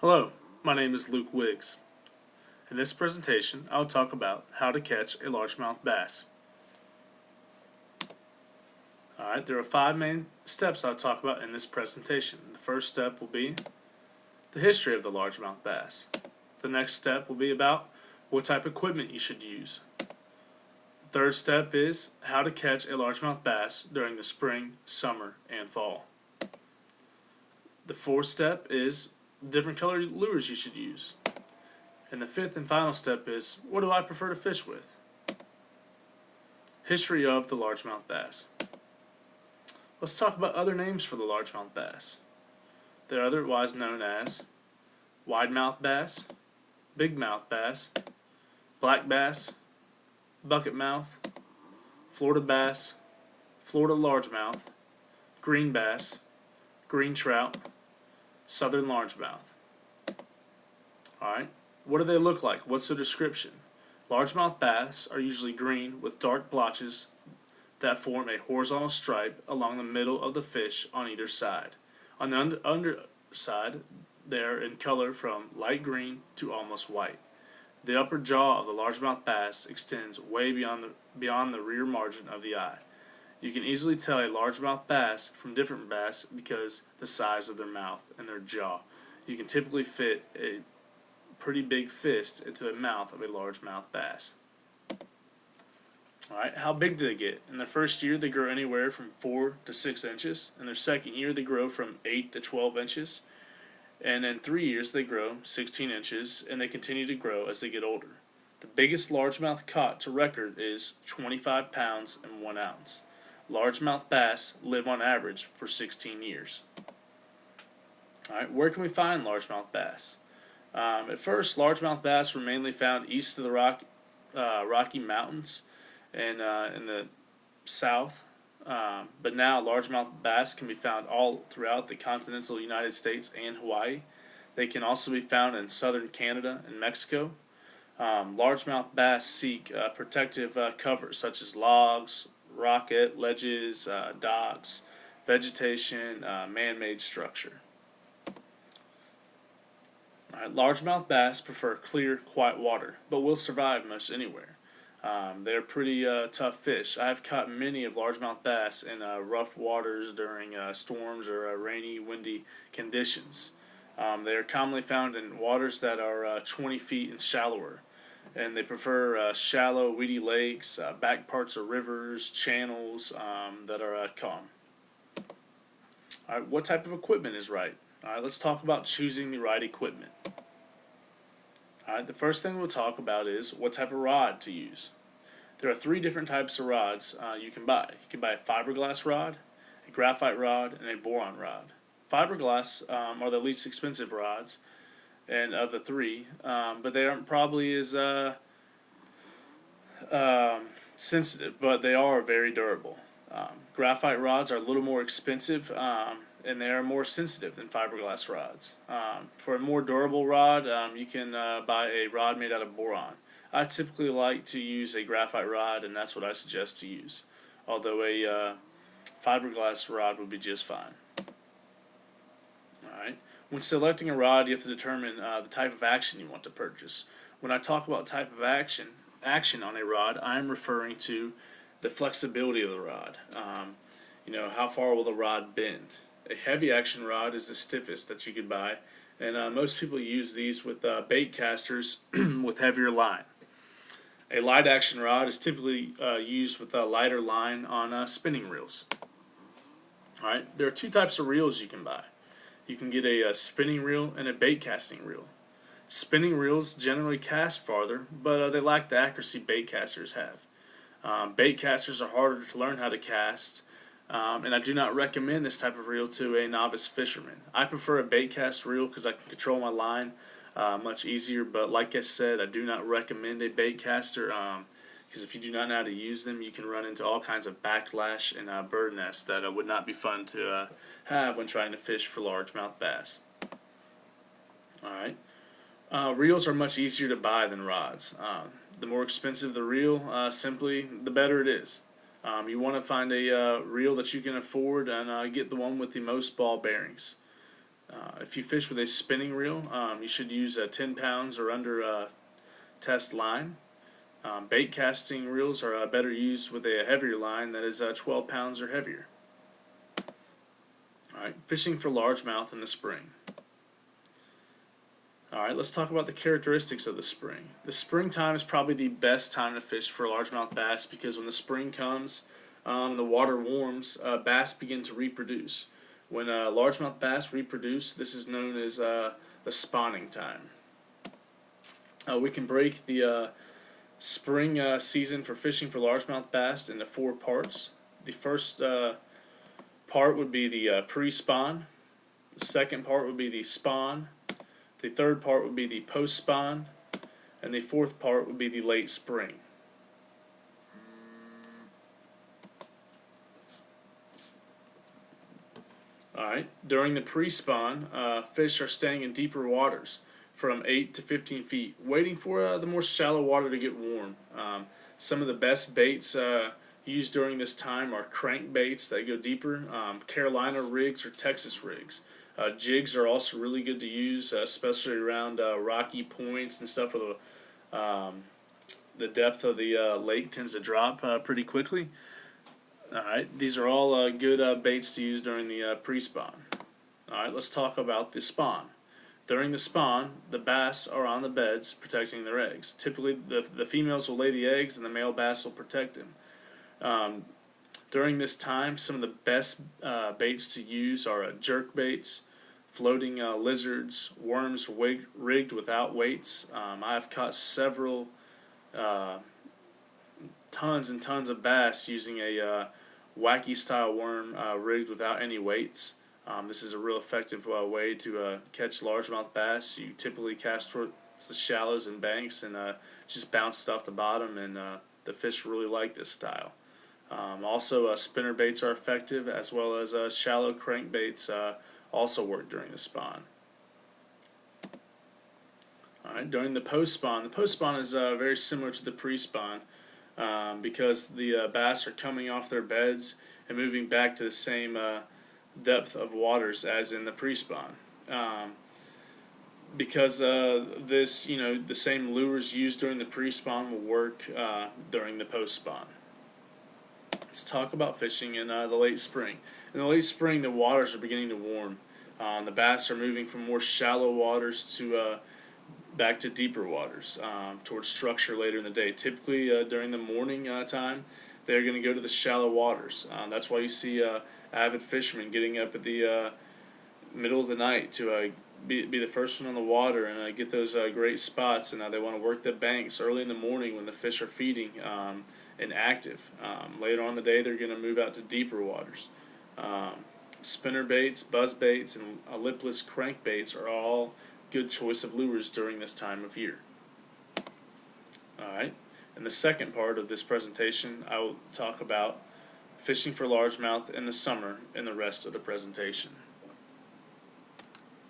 Hello, my name is Luke Wiggs. In this presentation, I will talk about how to catch a largemouth bass. Alright, there are 5 main steps I'll talk about in this presentation. The first step will be the history of the largemouth bass. The next step will be about what type of equipment you should use. The third step is how to catch a largemouth bass during the spring, summer, and fall. The fourth step is different colored lures you should use. And the fifth and final step is, what do I prefer to fish with? History of the largemouth bass. Let's talk about other names for the largemouth bass. They're otherwise known as widemouth bass, bigmouth bass, black bass, bucket mouth, Florida bass, Florida largemouth, green bass, green trout, southern largemouth. Alright, what do they look like? What's the description? Largemouth bass are usually green with dark blotches that form a horizontal stripe along the middle of the fish on either side. On the underside, they are in color from light green to almost white. The upper jaw of the largemouth bass extends way beyond the rear margin of the eye. You can easily tell a largemouth bass from different bass because the size of their mouth and their jaw. You can typically fit a pretty big fist into the mouth of a largemouth bass. Alright, how big do they get? In their first year, they grow anywhere from 4 to 6 inches. In their second year, they grow from 8 to 12 inches. And in 3 years, they grow 16 inches, and they continue to grow as they get older. The biggest largemouth caught to record is 25 pounds and 1 ounce. Largemouth bass live on average for 16 years. Alright, where can we find largemouth bass? At first, largemouth bass were mainly found east of the Rocky Mountains and in the south. But now largemouth bass can be found all throughout the continental United States and Hawaii. They can also be found in southern Canada and Mexico. Largemouth bass seek protective covers such as logs, rock ledges, docks, vegetation, man-made structure. Largemouth bass prefer clear, quiet water, but will survive most anywhere. They're pretty tough fish. I have caught many of largemouth bass in rough waters during storms or rainy, windy conditions. They are commonly found in waters that are 20 feet and shallower, and they prefer shallow, weedy lakes, back parts of rivers, channels that are calm. Alright, what type of equipment is right? Alright, let's talk about choosing the right equipment. Alright, the first thing we'll talk about is what type of rod to use. There are 3 different types of rods you can buy. You can buy a fiberglass rod, a graphite rod, and a boron rod. Fiberglass are the least expensive rods and of the 3, but they aren't probably as sensitive, but they are very durable. Graphite rods are a little more expensive, and they are more sensitive than fiberglass rods. For a more durable rod, you can buy a rod made out of boron. I typically like to use a graphite rod, and that's what I suggest to use, although a fiberglass rod would be just fine. Alright, when selecting a rod, you have to determine the type of action you want to purchase. When I talk about type of action on a rod, I am referring to the flexibility of the rod. How far will the rod bend? A heavy action rod is the stiffest that you could buy, and most people use these with bait casters with heavier line. A light action rod is typically used with a lighter line on spinning reels. Alright, there are 2 types of reels you can buy. You can get a spinning reel and a bait casting reel. Spinning reels generally cast farther, but they lack the accuracy bait casters have. Bait casters are harder to learn how to cast, and I do not recommend this type of reel to a novice fisherman. I prefer a bait cast reel because I can control my line much easier, but like I said, I do not recommend a bait caster because if you do not know how to use them, you can run into all kinds of backlash and bird nests that would not be fun to have when trying to fish for largemouth bass. Alright, reels are much easier to buy than rods. The more expensive the reel, simply the better it is. You want to find a reel that you can afford and get the one with the most ball bearings. If you fish with a spinning reel, you should use 10 pounds or under test line. Bait casting reels are better used with a heavier line that is 12 pounds or heavier. Alright, fishing for largemouth in the spring. Alright, let's talk about the characteristics of the spring. The springtime is probably the best time to fish for largemouth bass because when the spring comes, the water warms, bass begin to reproduce. When largemouth bass reproduce, this is known as the spawning time. We can break the spring season for fishing for largemouth bass into 4 parts. The first part would be the pre-spawn. The second part would be the spawn. The third part would be the post-spawn. And the fourth part would be the late spring. Alright, during the pre-spawn, fish are staying in deeper waters from 8 to 15 feet, waiting for the more shallow water to get warm. Some of the best baits used during this time are crankbaits that go deeper, Carolina rigs or Texas rigs. Jigs are also really good to use, especially around rocky points and stuff where the depth of the lake tends to drop pretty quickly. Alright, these are all good baits to use during the pre-spawn. Alright, let's talk about the spawn. During the spawn, the bass are on the beds protecting their eggs. Typically, the females will lay the eggs and the male bass will protect them. During this time, some of the best baits to use are jerk baits, floating lizards, worms rigged without weights. I have caught several tons and tons of bass using a wacky style worm rigged without any weights. This is a real effective way to catch largemouth bass. You typically cast towards the shallows and banks and just bounce it off the bottom, and the fish really like this style. Also, spinner baits are effective, as well as shallow crankbaits also work during the spawn. Alright, during the post-spawn is very similar to the pre-spawn because the bass are coming off their beds and moving back to the same depth of waters as in the pre-spawn. Because this, the same lures used during the pre-spawn will work during the post-spawn. Let's talk about fishing in the late spring. In the late spring, the waters are beginning to warm. The bass are moving from more shallow waters to back to deeper waters towards structure later in the day. Typically during the morning time, they're going to go to the shallow waters. That's why you see avid fishermen getting up at the middle of the night to be the first one on the water and get those great spots. And they want to work the banks early in the morning when the fish are feeding and active. Later on in the day, they're going to move out to deeper waters. Spinner baits, buzz baits, and lipless crankbaits are all good choice of lures during this time of year. Alright, in the second part of this presentation, I will talk about fishing for largemouth in the summer in the rest of the presentation.